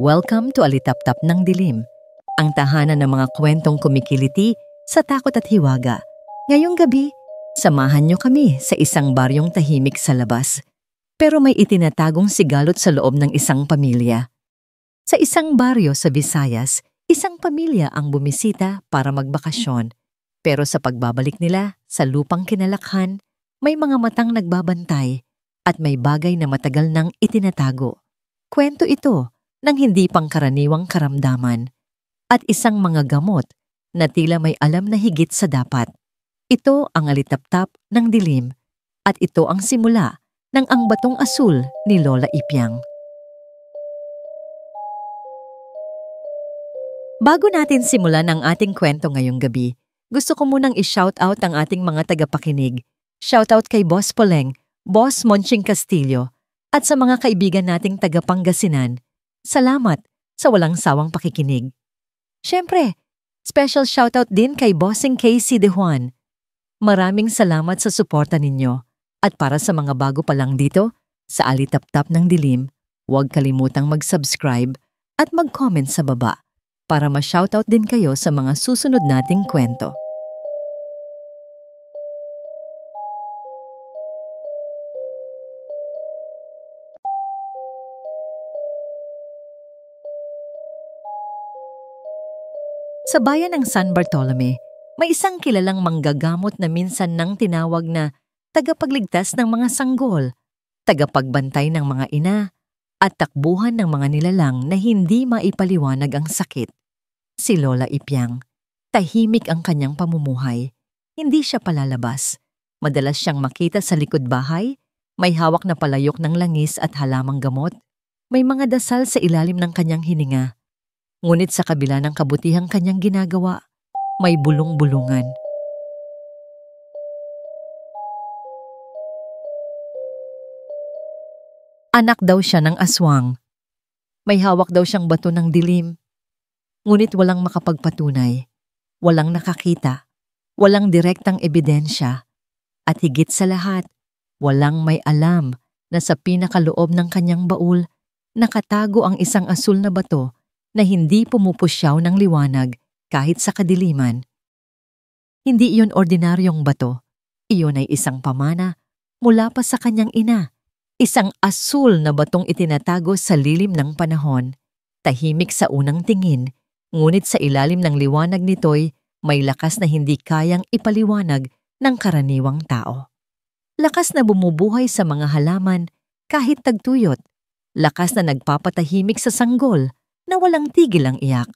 Welcome to Alitaptap ng Dilim, ang tahanan ng mga kwentong kumikiliti sa takot at hiwaga. Ngayong gabi, samahan niyo kami sa isang baryong tahimik sa labas. Pero may itinatagong sigalot sa loob ng isang pamilya. Sa isang baryo sa Visayas, isang pamilya ang bumisita para magbakasyon. Pero sa pagbabalik nila sa lupang kinalakhan, may mga matang nagbabantay at may bagay na matagal nang itinatago. Kwento ito ng hindi pangkaraniwang karamdaman at isang mga gamot na tila may alam na higit sa dapat. Ito ang Alitaptap ng Dilim at ito ang simula ng Ang Batong Asul ni Lola Ipyang. Bago natin simulan ang ating kwento ngayong gabi, gusto ko munang i-shoutout ang ating mga tagapakinig. Shoutout kay Boss Poleng, Boss Monching Castillo, at sa mga kaibigan nating taga-Pangasinan. Salamat sa walang sawang pakikinig. Siyempre, special shoutout din kay Bossing Casey De Juan. Maraming salamat sa suporta ninyo. At para sa mga bago pa lang dito, sa Alitaptap ng Dilim, huwag kalimutang mag-subscribe at mag-comment sa baba para ma-shoutout din kayo sa mga susunod nating kwento. Sa bayan ng San Bartolome, may isang kilalang manggagamot na minsan nang tinawag na tagapagligtas ng mga sanggol, tagapagbantay ng mga ina, at takbuhan ng mga nilalang na hindi maipaliwanag ang sakit. Si Lola Ipyang. Tahimik ang kanyang pamumuhay. Hindi siya palalabas. Madalas siyang makita sa likod bahay, may hawak na palayok ng langis at halamang gamot, may mga dasal sa ilalim ng kanyang hininga. Ngunit sa kabila ng kabutihang kanyang ginagawa, may bulong-bulungan. Anak daw siya ng aswang. May hawak daw siyang bato ng dilim. Ngunit walang makapagpatunay, walang nakakita, walang direktang ebidensya, at higit sa lahat, walang may alam na sa pinakaloob ng kanyang baul nakatago ang isang asul na bato na hindi pumupusyaw ng liwanag kahit sa kadiliman. Hindi iyon ordinaryong bato. Iyon ay isang pamana mula pa sa kanyang ina. Isang asul na batong itinatago sa lilim ng panahon. Tahimik sa unang tingin, ngunit sa ilalim ng liwanag nito'y may lakas na hindi kayang ipaliwanag ng karaniwang tao. Lakas na bumubuhay sa mga halaman kahit tagtuyot. Lakas na nagpapatahimik sa sanggol na walang tigil ang iyak,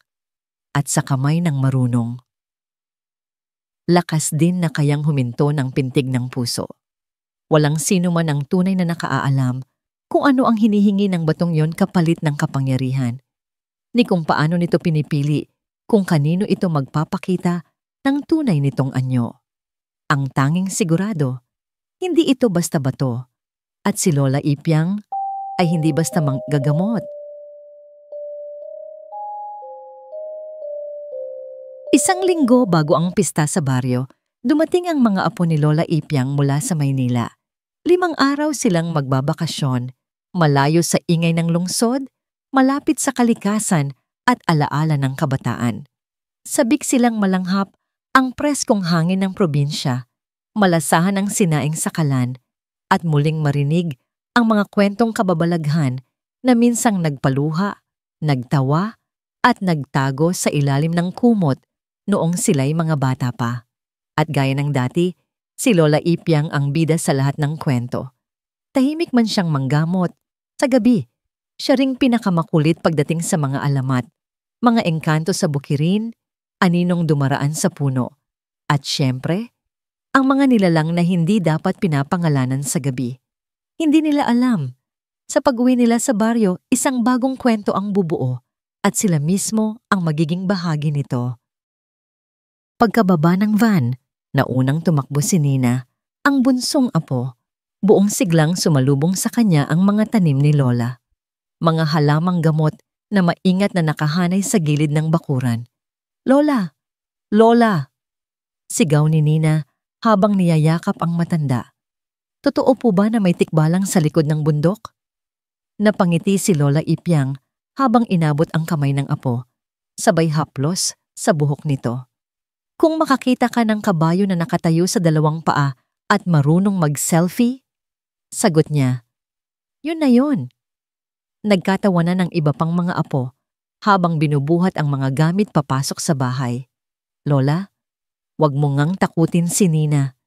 at sa kamay ng marunong. Lakas din na kayang huminto ng pintig ng puso. Walang sino man ang tunay na nakaalam kung ano ang hinihingi ng batong yon kapalit ng kapangyarihan, ni kung paano nito pinipili kung kanino ito magpapakita ng tunay nitong anyo. Ang tanging sigurado, hindi ito basta bato, at si Lola Ipyang ay hindi basta manggagamot. Isang linggo bago ang pista sa baryo, dumating ang mga apo ni Lola Ipyang mula sa Maynila. 5 araw silang magbabakasyon, malayo sa ingay ng lungsod, malapit sa kalikasan at alaala ng kabataan. Sabik silang malanghap ang preskong hangin ng probinsya, malasahan ang sinaing sakalan, at muling marinig ang mga kwentong kababalaghan na minsang nagpaluha, nagtawa, at nagtago sa ilalim ng kumot noong sila'y mga bata pa. At gaya ng dati, si Lola Ipyang ang bida sa lahat ng kwento. Tahimik man siyang manggamot, sa gabi, siya ring pinakamakulit pagdating sa mga alamat, mga engkanto sa bukirin, aninong dumaraan sa puno, at syempre, ang mga nilalang na hindi dapat pinapangalanan sa gabi. Hindi nila alam. Sa pag-uwi nila sa baryo, isang bagong kwento ang bubuo, at sila mismo ang magiging bahagi nito. Pagkababa ng van, na unang tumakbo si Nina, ang bunsong apo, buong siglang sumalubong sa kanya ang mga tanim ni Lola. Mga halamang gamot na maingat na nakahanay sa gilid ng bakuran. "Lola! Lola!" Sigaw ni Nina habang niyayakap ang matanda. Totoo po ba na may tikbalang sa likod ng bundok? Napangiti si Lola Ipyang habang inabot ang kamay ng apo, sabay haplos sa buhok nito. Kung makakita ka ng kabayo na nakatayo sa dalawang paa at marunong mag-selfie, sagot niya, yun na yun. Nagkatawanan ng iba pang mga apo habang binubuhat ang mga gamit papasok sa bahay. Lola, wag mo ngang takutin si Nina.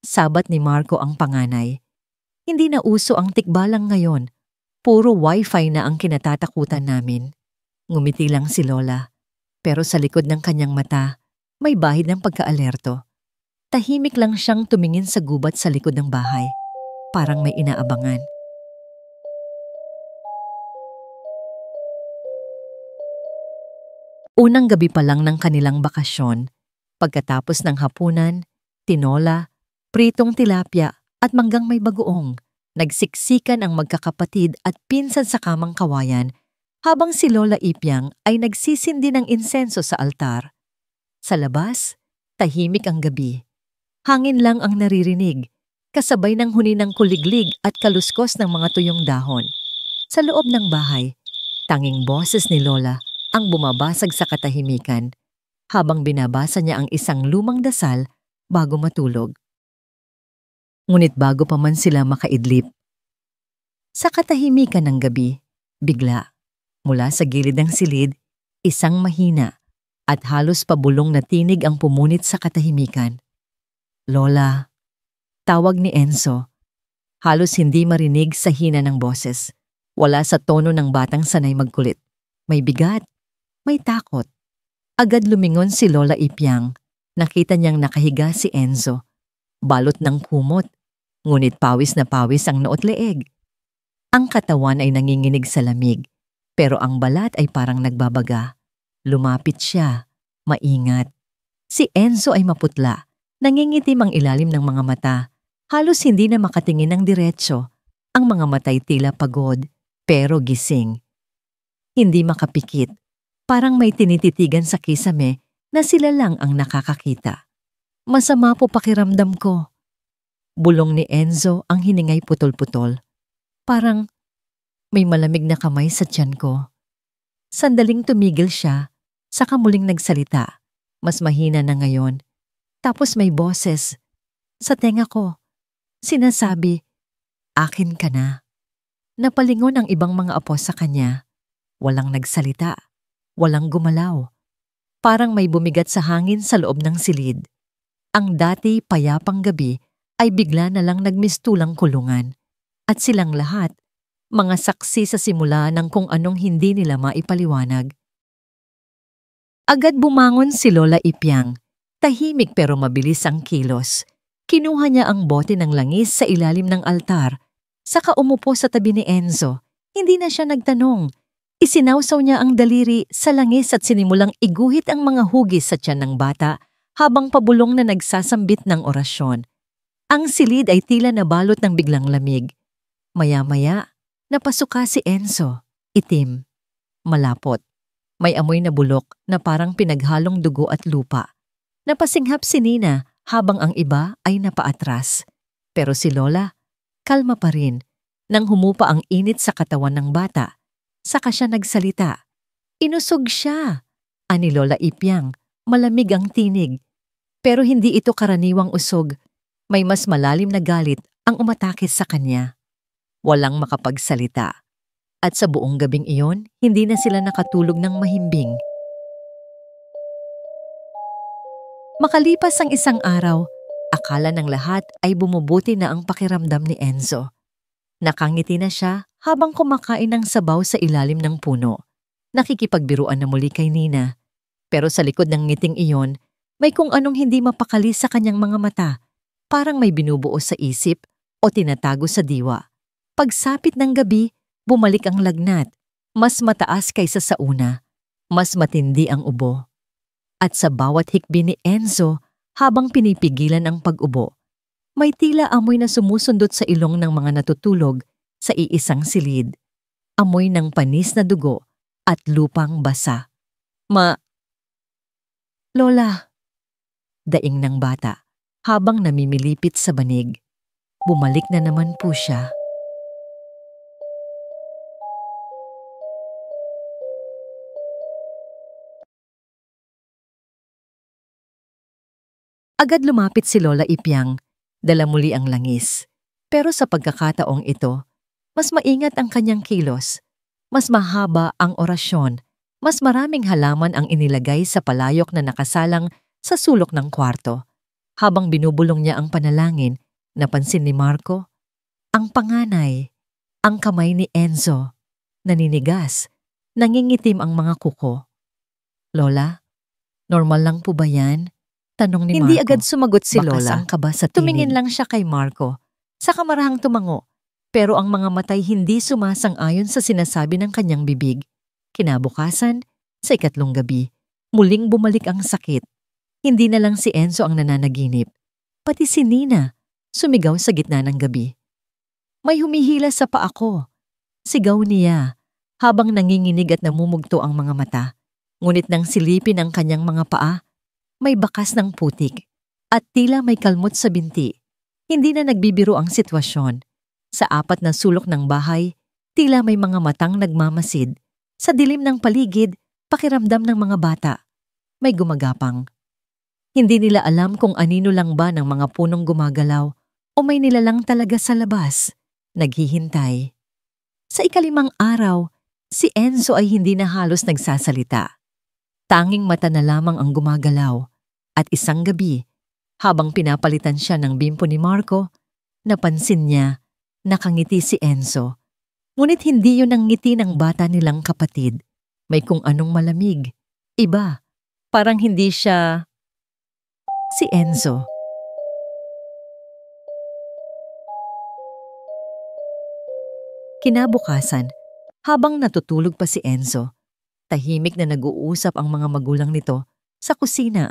Sabat ni Marco ang panganay. Hindi na uso ang tikbalang ngayon. Puro wifi na ang kinatatakutan namin. Ngumiti lang si Lola. Pero sa likod ng kanyang mata, may bahid ng pagkaalerto. Tahimik lang siyang tumingin sa gubat sa likod ng bahay. Parang may inaabangan. Unang gabi pa lang ng kanilang bakasyon, pagkatapos ng hapunan, tinola, pritong tilapia at manggang may bagoong, nagsiksikan ang magkakapatid at pinsan sa kamang kawayan habang si Lola Ipyang ay nagsisindi ng insenso sa altar. Sa labas, tahimik ang gabi. Hangin lang ang naririnig, kasabay ng huni ng kuliglig at kaluskos ng mga tuyong dahon. Sa loob ng bahay, tanging boses ni Lola ang bumabasag sa katahimikan habang binabasa niya ang isang lumang dasal bago matulog. Ngunit bago pa man sila makaidlip, sa katahimikan ng gabi, bigla, mula sa gilid ng silid, isang mahina at halos pabulong na tinig ang pumunit sa katahimikan. Lola, tawag ni Enzo. Halos hindi marinig sa hina ng boses. Wala sa tono ng batang sanay magkulit. May bigat. May takot. Agad lumingon si Lola Ipyang. Nakita niyang nakahiga si Enzo. Balot ng kumot. Ngunit pawis na pawis ang noot leeg. Ang katawan ay nanginginig sa lamig. Pero ang balat ay parang nagbabaga. Lumapit siya. Maingat. Si Enzo ay maputla. Nangingitim ang ilalim ng mga mata. Halos hindi na makatingin ng diretso. Ang mga matay tila pagod, pero gising. Hindi makapikit. Parang may tinititigan sa kisame na sila lang ang nakakakita. Masama po pakiramdam ko. Bulong ni Enzo ang hiningay putol-putol. Parang may malamig na kamay sa tiyan ko. Sandaling tumigil siya, saka muling nagsalita. Mas mahina na ngayon. Tapos may boses. Sa tenga ko, sinasabi, akin ka na. Napalingon ang ibang mga apo sa kanya. Walang nagsalita. Walang gumalaw. Parang may bumigat sa hangin sa loob ng silid. Ang dati payapang gabi ay bigla na lang nagmistulang kulungan. At silang lahat, mga saksi sa simula ng kung anong hindi nila maipaliwanag. Agad bumangon si Lola Ipyang. Tahimik pero mabilis ang kilos. Kinuha niya ang bote ng langis sa ilalim ng altar. Saka umupo sa tabi ni Enzo. Hindi na siya nagtanong. Isinawsaw niya ang daliri sa langis at sinimulang iguhit ang mga hugis sa tiyan ng bata habang pabulong na nagsasambit ng orasyon. Ang silid ay tila nabalot ng biglang lamig. Maya-maya, napasuka si Enzo. Itim. Malapot. May amoy na bulok na parang pinaghalong dugo at lupa. Napasinghap si Nina habang ang iba ay napaatras. Pero si Lola, kalma pa rin. Nang humupa ang init sa katawan ng bata, saka siya nagsalita. Inusog siya. Ani Lola Ipyang, malamig ang tinig. Pero hindi ito karaniwang usog. May mas malalim na galit ang umatake sa kanya. Walang makapagsalita. At sa buong gabing iyon, hindi na sila nakatulog ng mahimbing. Makalipas ang isang araw, akala ng lahat ay bumubuti na ang pakiramdam ni Enzo. Nakangiti na siya habang kumakain ng sabaw sa ilalim ng puno. Nakikipagbiruan na muli kay Nina. Pero sa likod ng ngiting iyon, may kung anong hindi mapakali sa kanyang mga mata. Parang may binubuo sa isip o tinatago sa diwa. Pagsapit ng gabi, bumalik ang lagnat. Mas mataas kaysa sa una. Mas matindi ang ubo. At sa bawat hikbi ni Enzo, habang pinipigilan ang pag-ubo, may tila amoy na sumusundot sa ilong ng mga natutulog sa iisang silid. Amoy ng panis na dugo at lupang basa. Lola, daing ng bata habang namimilipit sa banig. Bumalik na naman po siya. Agad lumapit si Lola Ipyang, dala muli ang langis. Pero sa pagkakataong ito, mas maingat ang kanyang kilos. Mas mahaba ang orasyon, mas maraming halaman ang inilagay sa palayok na nakasalang sa sulok ng kwarto. Habang binubulong niya ang panalangin, napansin ni Marco, ang panganay, ang kamay ni Enzo, naninigas, nangingitim ang mga kuko. Lola, normal lang po ba yan? Tanong ni Marco. Hindi agad sumagot si Lola. Bakas ang kaba sa tinig. Tumingin lang siya kay Marco. Sa kamarahang tumango. Pero ang mga matay hindi sumasang-ayon sa sinasabi ng kanyang bibig. Kinabukasan, sa ikatlong gabi, muling bumalik ang sakit. Hindi na lang si Enzo ang nananaginip. Pati si Nina, sumigaw sa gitna ng gabi. May humihila sa paa ko. Sigaw niya, habang nanginginig at namumugto ang mga mata. Ngunit nang silipin ang kanyang mga paa, may bakas ng putik at tila may kalmot sa binti. Hindi na nagbibiro ang sitwasyon. Sa apat na sulok ng bahay, tila may mga matang nagmamasid. Sa dilim ng paligid, pakiramdam ng mga bata. May gumagapang. Hindi nila alam kung anino lang ba ng mga punong gumagalaw o may nilalang talaga sa labas. Naghihintay. Sa ikalimang araw, si Enzo ay hindi na halos nagsasalita. Tanging mata na lamang ang gumagalaw. At isang gabi, habang pinapalitan siya ng bimpo ni Marco, napansin niya nakangiti si Enzo. Ngunit hindi yun ang ngiti ng bata nilang kapatid. May kung anong malamig. Iba. Parang hindi siya si Enzo. Kinabukasan, habang natutulog pa si Enzo, tahimik na nag-uusap ang mga magulang nito sa kusina.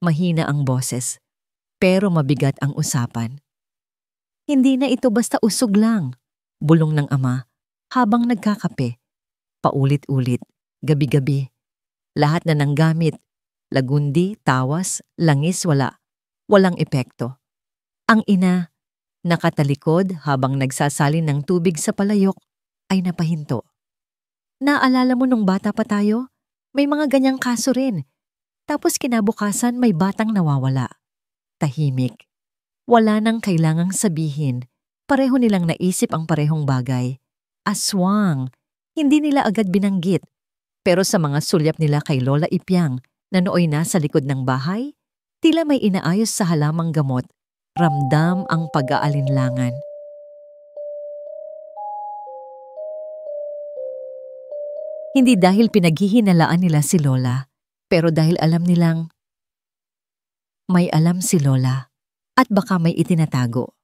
Mahina ang boses, pero mabigat ang usapan. Hindi na ito basta usog lang, bulong ng ama habang nagkakape. Paulit-ulit, gabi-gabi. Lahat na ng gamit, lagundi, tawas, langis, walang epekto. Ang ina, nakatalikod habang nagsasalin ng tubig sa palayok, ay napahinto. Naalala mo nung bata pa tayo? May mga ganyang kaso rin. Tapos kinabukasan may batang nawawala. Tahimik. Wala nang kailangang sabihin. Pareho nilang naisip ang parehong bagay. Aswang. Hindi nila agad binanggit. Pero sa mga sulyap nila kay Lola Ipyang na nooy nasa likod ng bahay, tila may inaayos sa halamang gamot. Ramdam ang pag-aalinlangan. Hindi dahil pinaghihinalaan nila si Lola, pero dahil alam nilang may alam si Lola at baka may itinatago.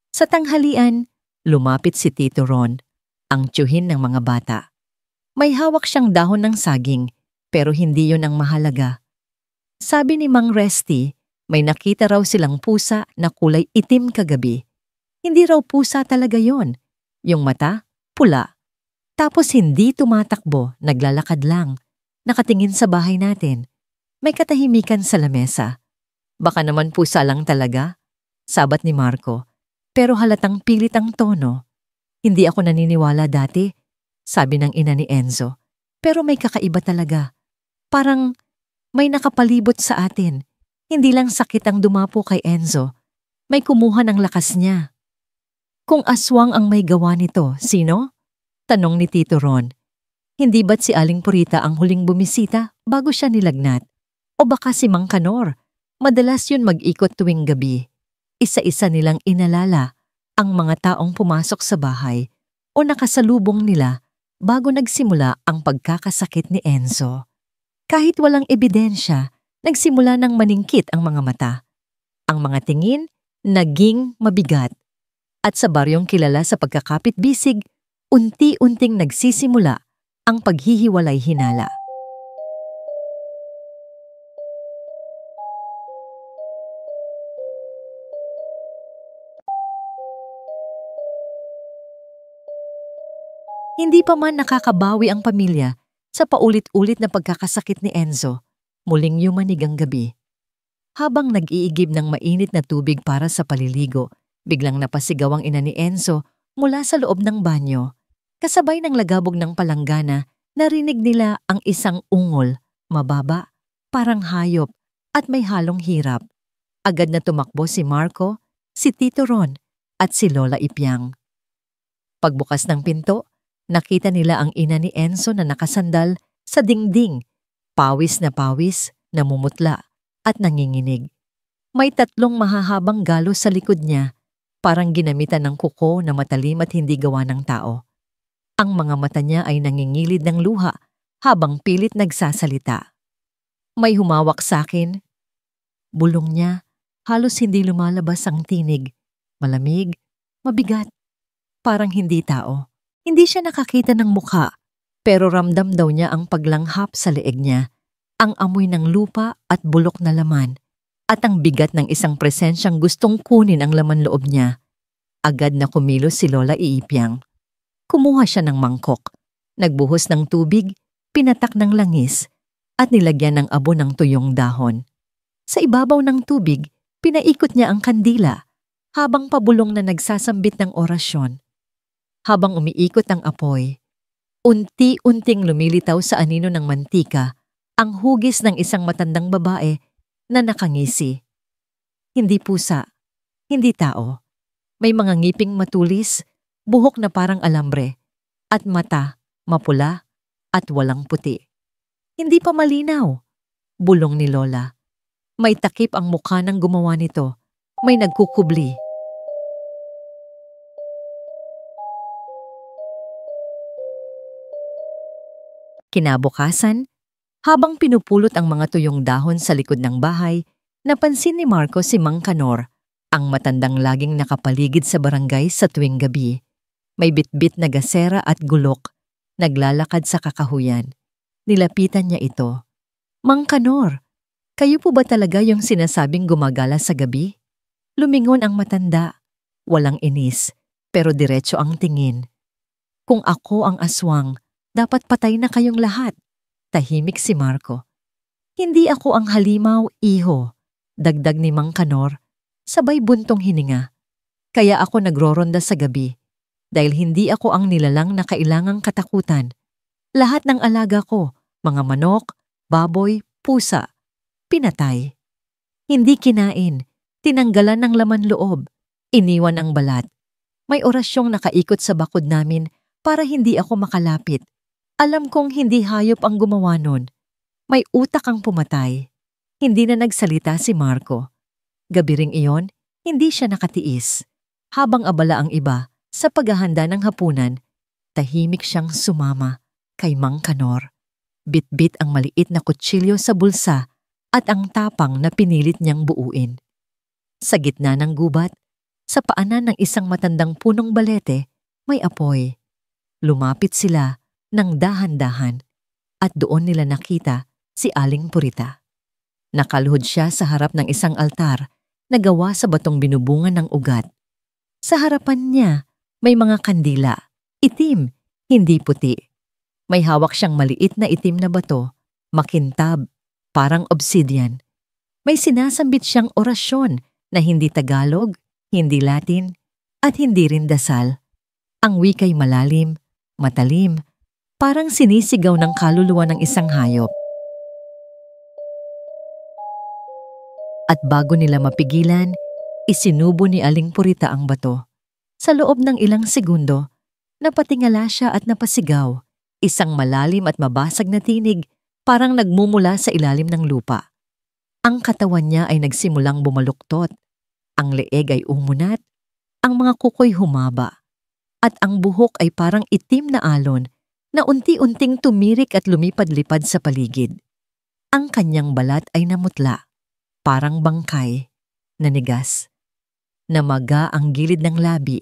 Sa tanghalian, lumapit si Tito Ron, ang tiyuhin ng mga bata. May hawak siyang dahon ng saging, pero hindi yon ang mahalaga. Sabi ni Mang Resty, may nakita raw silang pusa na kulay itim kagabi. Hindi raw pusa talaga yon. Yung mata, pula. Tapos hindi tumatakbo, naglalakad lang. Nakatingin sa bahay natin. May katahimikan sa lamesa. Baka naman pusa lang talaga, sabat ni Marco. Pero halatang pilit ang tono. Hindi ako naniniwala dati, sabi ng ina ni Enzo. Pero may kakaiba talaga. Parang may nakapalibot sa atin. Hindi lang sakit ang dumapo kay Enzo. May kumuha ng lakas niya. Kung aswang ang may gawa nito, sino? Tanong ni Tito Ron. Hindi ba't si Aling Purita ang huling bumisita bago siya nilagnat? O baka si Mang Kanor? Madalas yun mag-ikot tuwing gabi. Isa-isa nilang inalala ang mga taong pumasok sa bahay o nakasalubong nila bago nagsimula ang pagkakasakit ni Enzo. Kahit walang ebidensya, nagsimula ng maningkit ang mga mata. Ang mga tingin naging mabigat. At sa baryong kilala sa pagkakapit-bisig, unti-unting nagsisimula ang paghihiwalay-hinala. Hindi pa man nakakabawi ang pamilya sa paulit-ulit na pagkakasakit ni Enzo, muling yumanig ang gabi. Habang nag-iigib ng mainit na tubig para sa paliligo, biglang napasigaw ang ina ni Enzo mula sa loob ng banyo. Kasabay ng lagabog ng palanggana, narinig nila ang isang ungol, mababa, parang hayop, at may halong hirap. Agad na tumakbo si Marco, si Tito Ron, at si Lola Ipyang. Pagbukas ng pinto, nakita nila ang ina ni Enzo na nakasandal sa dingding, pawis, namumutla, at nanginginig. May 3 mahahabang galo sa likod niya, parang ginamitan ng kuko na matalim at hindi gawa ng tao. Ang mga mata niya ay nangingilid ng luha habang pilit nagsasalita. May humawak sa akin. Bulong niya, halos hindi lumalabas ang tinig. Malamig, mabigat, parang hindi tao. Hindi siya nakakita ng mukha, pero ramdam daw niya ang paglanghap sa leeg niya, ang amoy ng lupa at bulok na laman, at ang bigat ng isang presensyang gustong kunin ang laman loob niya. Agad na kumilos si Lola Ipyang. Kumuha siya ng mangkok, nagbuhos ng tubig, pinatak ng langis, at nilagyan ng abo ng tuyong dahon. Sa ibabaw ng tubig, pinaikot niya ang kandila, habang pabulong na nagsasambit ng orasyon. Habang umiikot ang apoy, unti-unting lumilitaw sa anino ng mantika ang hugis ng isang matandang babae na nakangisi. Hindi pusa, hindi tao. May mga ngiping matulis, buhok na parang alambre, at mata mapula at walang puti. Hindi pa malinaw, bulong ni Lola. May takip ang mukha ng gumawa nito, may nagkukubli. Kinabukasan, habang pinupulot ang mga tuyong dahon sa likod ng bahay, napansin ni Marco si Mang Kanor, ang matandang laging nakapaligid sa barangay sa tuwing gabi. May bitbit na gasera at gulok, naglalakad sa kakahuyan. Nilapitan niya ito. Mang Kanor, kayo po ba talaga yung sinasabing gumagala sa gabi? Lumingon ang matanda, walang inis, pero diretso ang tingin. Kung ako ang aswang, dapat patay na kayong lahat. Tahimik si Marco. Hindi ako ang halimaw, iho, dagdag ni Mang Kanor, sabay buntong hininga. Kaya ako nagroronda sa gabi, dahil hindi ako ang nilalang na kailangang katakutan. Lahat ng alaga ko, mga manok, baboy, pusa, pinatay. Hindi kinain, tinanggalan ng laman loob, iniwan ang balat. May orasyong nakaikot sa bakod namin para hindi ako makalapit. Alam kong hindi hayop ang gumawa nun. May utak ang pumatay. Hindi na nagsalita si Marco. Gabi ring iyon, hindi siya nakatiis. Habang abala ang iba sa paghahanda ng hapunan, tahimik siyang sumama kay Mang Kanor. Bit-bit ang maliit na kutsilyo sa bulsa at ang tapang na pinilit niyang buuin. Sa gitna ng gubat, sa paanan ng isang matandang punong balete, may apoy. Lumapit sila ng dahan-dahan at doon nila nakita si Aling Purita. Nakaluhod siya sa harap ng isang altar na gawa sa batong binubungan ng ugat. Sa harapan niya may mga kandila, itim, hindi puti. May hawak siyang maliit na itim na bato, makintab, parang obsidian. May sinasambit siyang orasyon na hindi Tagalog, hindi Latin, at hindi rin dasal. Ang wika'y malalim, matalim, parang sinisigaw ng kaluluwa ng isang hayop. At bago nila mapigilan, isinubo ni Aling Purita ang bato. Sa loob ng ilang segundo, napatingala siya at napasigaw. Isang malalim at mabasag na tinig, parang nagmumula sa ilalim ng lupa. Ang katawan niya ay nagsimulang bumaluktot. Ang leeg ay umunat, ang mga kuko'y humaba, at ang buhok ay parang itim na alon na unti-unting tumirik at lumipad-lipad sa paligid. Ang kanyang balat ay namutla, parang bangkay, nanigas. Namaga ang gilid ng labi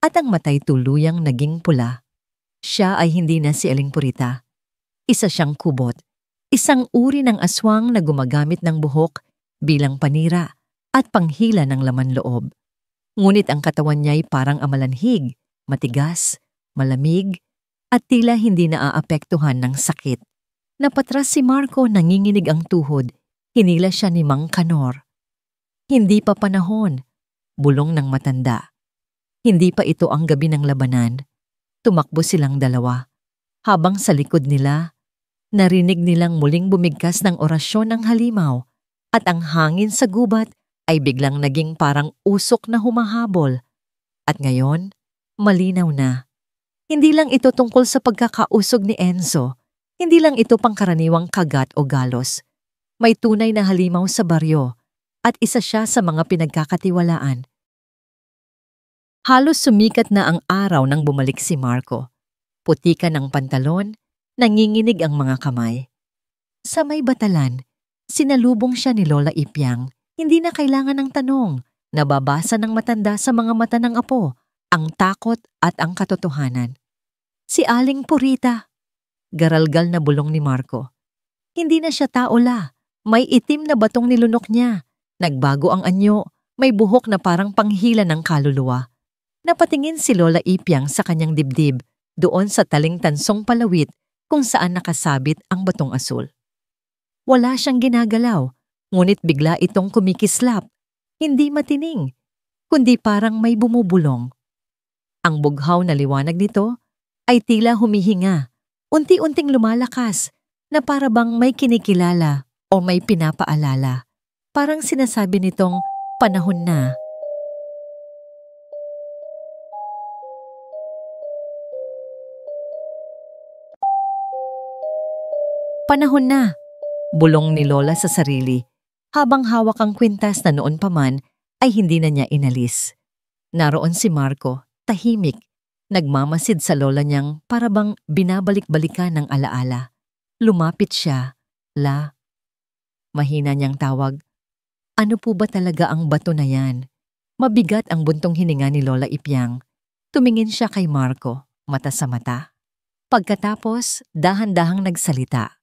at ang matay tuluyang naging pula. Siya ay hindi na si Aling Purita. Isa siyang kubot, isang uri ng aswang na gumagamit ng buhok bilang panira at panghila ng laman loob. Ngunit ang katawan niya'y parang amalanhig, matigas, malamig, at tila hindi naaapektuhan ng sakit. Napatras si Marco, nanginginig ang tuhod. Hinila siya ni Mang Kanor. Hindi pa panahon, bulong ng matanda. Hindi pa ito ang gabi ng labanan. Tumakbo silang dalawa. Habang sa likod nila, narinig nilang muling bumigkas ng orasyon ng halimaw at ang hangin sa gubat ay biglang naging parang usok na humahabol. At ngayon, malinaw na. Hindi lang ito tungkol sa pagkakausog ni Enzo. Hindi lang ito pangkaraniwang kagat o galos. May tunay na halimaw sa baryo at isa siya sa mga pinagkakatiwalaan. Halos sumikat na ang araw nang bumalik si Marco. Putikan ang pantalon, nanginginig ang mga kamay. Sa may batalan, sinalubong siya ni Lola Ipyang. Hindi na kailangan ng tanong. Nababasa ng matanda sa mga mata ng apo ang takot at ang katotohanan. Si Aling Purita. Garalgal na bulong ni Marco. Hindi na siya taola. May itim na batong nilunok niya. Nagbago ang anyo. May buhok na parang panghila ng kaluluwa. Napatingin si Lola Ipyang sa kanyang dibdib doon sa taling tansong palawit kung saan nakasabit ang batong asul. Wala siyang ginagalaw, ngunit bigla itong kumikislap. Hindi matining, kundi parang may bumubulong. Ang bughaw na liwanag nito ay tila humihinga, unti-unting lumalakas na para bang may kinikilala o may pinapaalala. Parang sinasabi nitong panahon na. Panahon na, bulong ni Lola sa sarili, habang hawak ang kwintas na noon pa man ay hindi na niya inalis. Naroon si Marco, tahimik, nagmamasid sa lola niyang para bang binabalik-balikan ng alaala. Lumapit siya, La. Mahina niyang tawag, ano po ba talaga ang bato na yan? Mabigat ang buntong hininga ni Lola Ipyang. Tumingin siya kay Marco, mata sa mata. Pagkatapos, dahan-dahang nagsalita.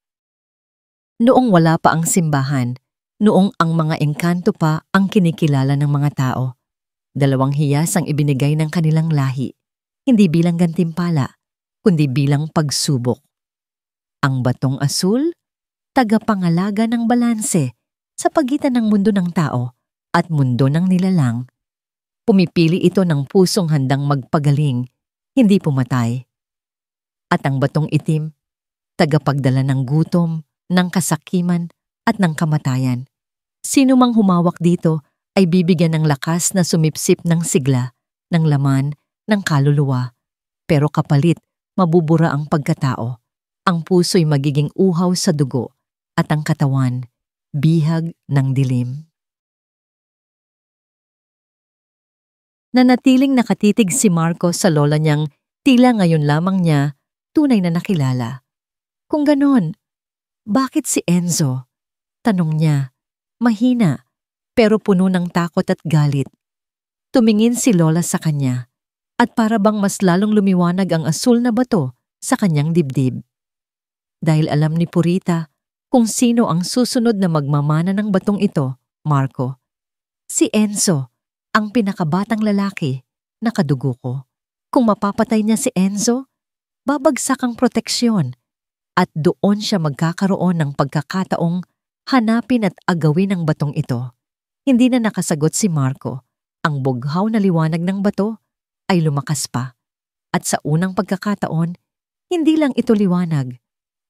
Noong wala pa ang simbahan, noong ang mga engkanto pa ang kinikilala ng mga tao, 2 hiyas ang ibinigay ng kanilang lahi, hindi bilang gantimpala, kundi bilang pagsubok. Ang batong asul, tagapangalaga ng balanse sa pagitan ng mundo ng tao at mundo ng nilalang. Pumipili ito ng pusong handang magpagaling, hindi pumatay. At ang batong itim, tagapagdala ng gutom, ng kasakiman at ng kamatayan. Sino mang humawak dito ay bibigyan ng lakas na sumipsip ng sigla, ng laman, ng kaluluwa. Pero kapalit, mabubura ang pagkatao. Ang puso'y magiging uhaw sa dugo at ang katawan, bihag ng dilim. Nanatiling nakatitig si Marco sa lola niyang tila ngayon lamang niya tunay na nakilala. Kung ganon, bakit si Enzo? Tanong niya, mahina, pero puno ng takot at galit. Tumingin si Lola sa kanya, at para bang mas lalong lumiwanag ang asul na bato sa kanyang dibdib. Dahil alam ni Purita kung sino ang susunod na magmamana ng batong ito, Marco. Si Enzo, ang pinakabatang lalaki na kadugo ko. Kung mapapatay niya si Enzo, babagsak ang proteksyon. At doon siya magkakaroon ng pagkakataong hanapin at agawin ang batong ito. Hindi na nakasagot si Marco. Ang bughaw na liwanag ng bato ay lumakas pa. At sa unang pagkakataon, hindi lang ito liwanag.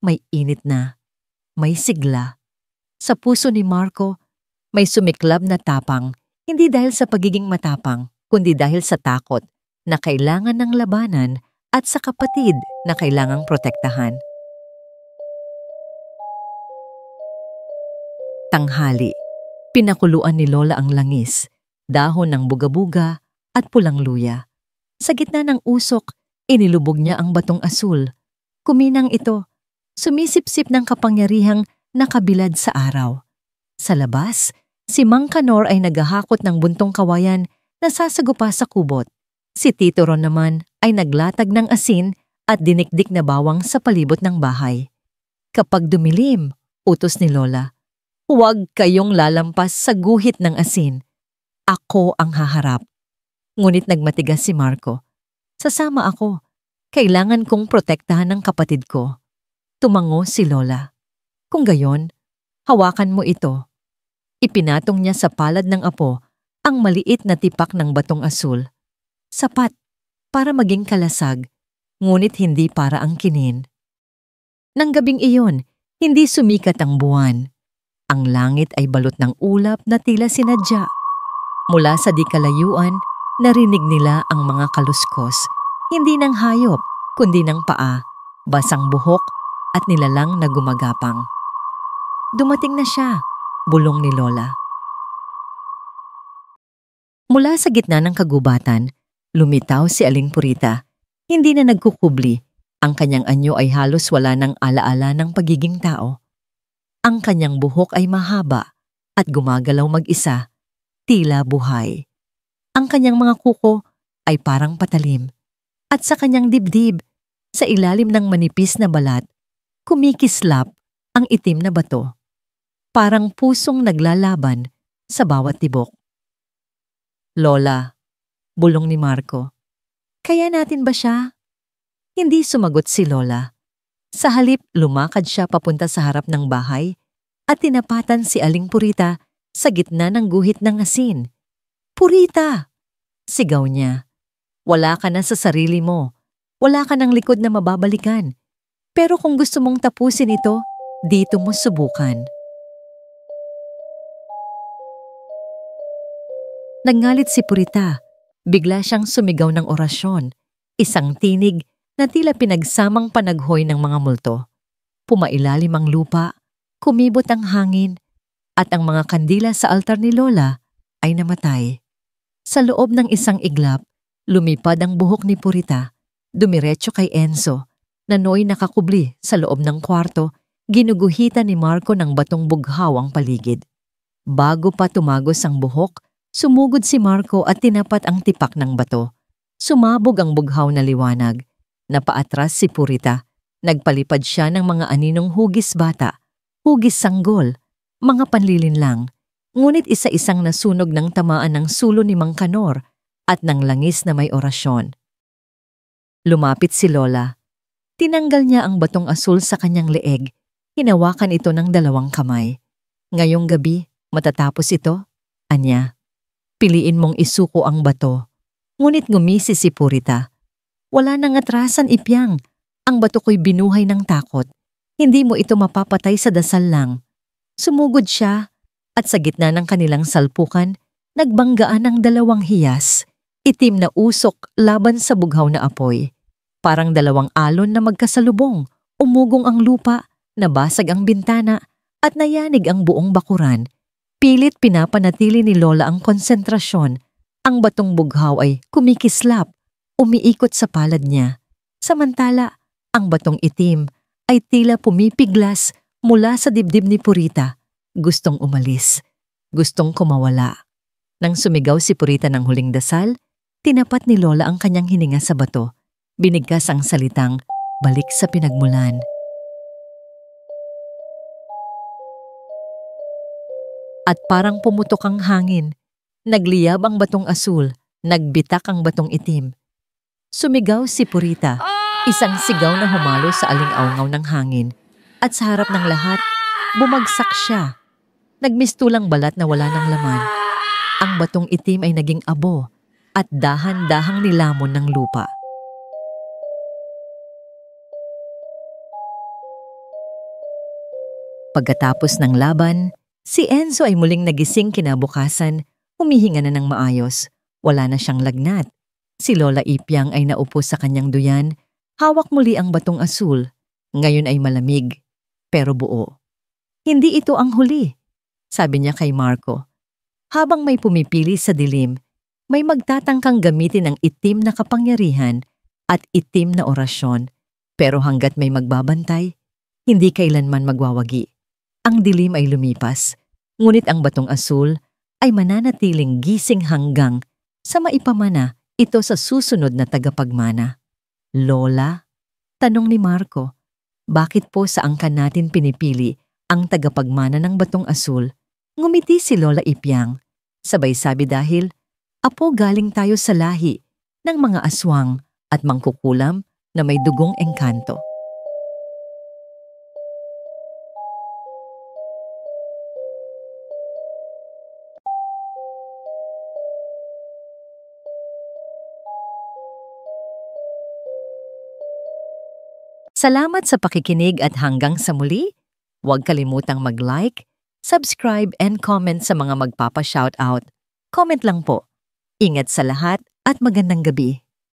May init na. May sigla. Sa puso ni Marco, may sumiklab na tapang, hindi dahil sa pagiging matapang, kundi dahil sa takot na kailangan ng labanan at sa kapatid na kailangang protektahan. Tanghali, pinakuluan ni Lola ang langis, dahon ng buga-buga at pulang luya. Sa gitna ng usok, inilubog niya ang batong asul. Kuminang ito, sumisipsip ng kapangyarihang nakabilad sa araw. Sa labas, si Mang Kanor ay naghahakot ng buntong kawayan na sasagupa sa kubot. Si Tito Ron naman ay naglatag ng asin at dinikdik na bawang sa palibot ng bahay. Kapag dumilim, utos ni Lola, huwag kayong lalampas sa guhit ng asin. Ako ang haharap. Ngunit nagmatigas si Marco. Sasama ako. Kailangan kong protektahan ng kapatid ko. Tumango si Lola. Kung gayon, hawakan mo ito. Ipinatong niya sa palad ng apo ang maliit na tipak ng batong asul. Sapat para maging kalasag, ngunit hindi para angkinin. Nang gabing iyon, hindi sumikat ang buwan. Ang langit ay balot ng ulap na tila sinadya. Mula sa di kalayuan, narinig nila ang mga kaluskos, hindi ng hayop, kundi ng paa, basang buhok at nilalang na gumagapang. Dumating na siya, bulong ni Lola. Mula sa gitna ng kagubatan, lumitaw si Aling Purita. Hindi na nagkukubli. Ang kanyang anyo ay halos wala ng alaala ng pagiging tao. Ang kanyang buhok ay mahaba at gumagalaw mag-isa, tila buhay. Ang kanyang mga kuko ay parang patalim. At sa kanyang dibdib, sa ilalim ng manipis na balat, kumikislap ang itim na bato. Parang pusong naglalaban sa bawat tibok. Lola, bulong ni Marco. Kaya natin ba siya? Hindi sumagot si Lola. Sa halip, lumakad siya papunta sa harap ng bahay at tinapatan si Aling Purita sa gitna ng guhit ng asin. Purita! Sigaw niya. Wala ka na sa sarili mo. Wala ka ng likod na mababalikan. Pero kung gusto mong tapusin ito, dito mo subukan. Nagngalit si Purita. Bigla siyang sumigaw ng orasyon. Isang tinig na tila pinagsamang panaghoy ng mga multo. Pumailalim ang lupa, kumibot ang hangin, at ang mga kandila sa altar ni Lola ay namatay. Sa loob ng isang iglap, lumipad ang buhok ni Purita, dumiretso kay Enzo, na nooy nakakubli sa loob ng kwarto, ginuguhitan ni Marco ng batong bughaw ang paligid. Bago pa tumagos ang buhok, sumugod si Marco at tinapat ang tipak ng bato. Sumabog ang bughaw na liwanag. Napaatras si Purita. Nagpalipad siya ng mga aninong hugis bata, hugis sanggol, mga panlilinlang. Ngunit isa-isang nasunog ng tamaan ng sulo ni Mang Kanor at ng langis na may orasyon. Lumapit si Lola. Tinanggal niya ang batong asul sa kanyang leeg. Hinawakan ito ng 2 kamay. Ngayong gabi, matatapos ito, anya. Piliin mong isuko ang bato. Ngunit ngumisi si Purita. Wala nang atrasan, Ipyang. Ang bato ko'y binuhay ng takot. Hindi mo ito mapapatay sa dasal lang. Sumugod siya at sa gitna ng kanilang salpukan, nagbanggaan ang 2 hiyas. Itim na usok laban sa bughaw na apoy. Parang 2 alon na magkasalubong. Umugong ang lupa, nabasag ang bintana at nayanig ang buong bakuran. Pilit pinapanatili ni Lola ang konsentrasyon. Ang batong bughaw ay kumikislap, umiikot sa palad niya. Samantala, ang batong itim ay tila pumipiglas mula sa dibdib ni Purita. Gustong umalis, gustong kumawala. Nang sumigaw si Purita ng huling dasal, tinapat ni Lola ang kanyang hininga sa bato. Binigkas ang salitang, balik sa pinagmulan. At parang pumutok ang hangin. Nagliyab ang batong asul, nagbitak ang batong itim. Sumigaw si Purita, isang sigaw na humalo sa aling-aungaw ng hangin. At sa harap ng lahat, bumagsak siya. Nagmistulang balat na wala ng laman. Ang batong itim ay naging abo at dahan-dahang nilamon ng lupa. Pagkatapos ng laban, si Enzo ay muling nagising kinabukasan, humihinga na ng maayos. Wala na siyang lagnat. Si Lola Ipyang ay naupo sa kanyang duyan, hawak muli ang batong asul. Ngayon ay malamig, pero buo. Hindi ito ang huli, sabi niya kay Marco. Habang may pumipili sa dilim, may magtatangkang gamitin ang itim na kapangyarihan at itim na orasyon. Pero hanggat may magbabantay, hindi kailanman magwawagi. Ang dilim ay lumipas, ngunit ang batong asul ay mananatiling gising hanggang sa maipamana ito sa susunod na tagapagmana. Lola? Tanong ni Marco, bakit po sa angkan natin pinipili ang tagapagmana ng batong asul? Ngumiti si Lola Ipyang. Sabay sabi dahil, apo galing tayo sa lahi ng mga aswang at mangkukulam na may dugong engkanto. Salamat sa pakikinig at hanggang sa muli, huwag kalimutang mag-like, subscribe and comment sa mga magpapa-shoutout. Mag-comment lang po. Ingat sa lahat at magandang gabi.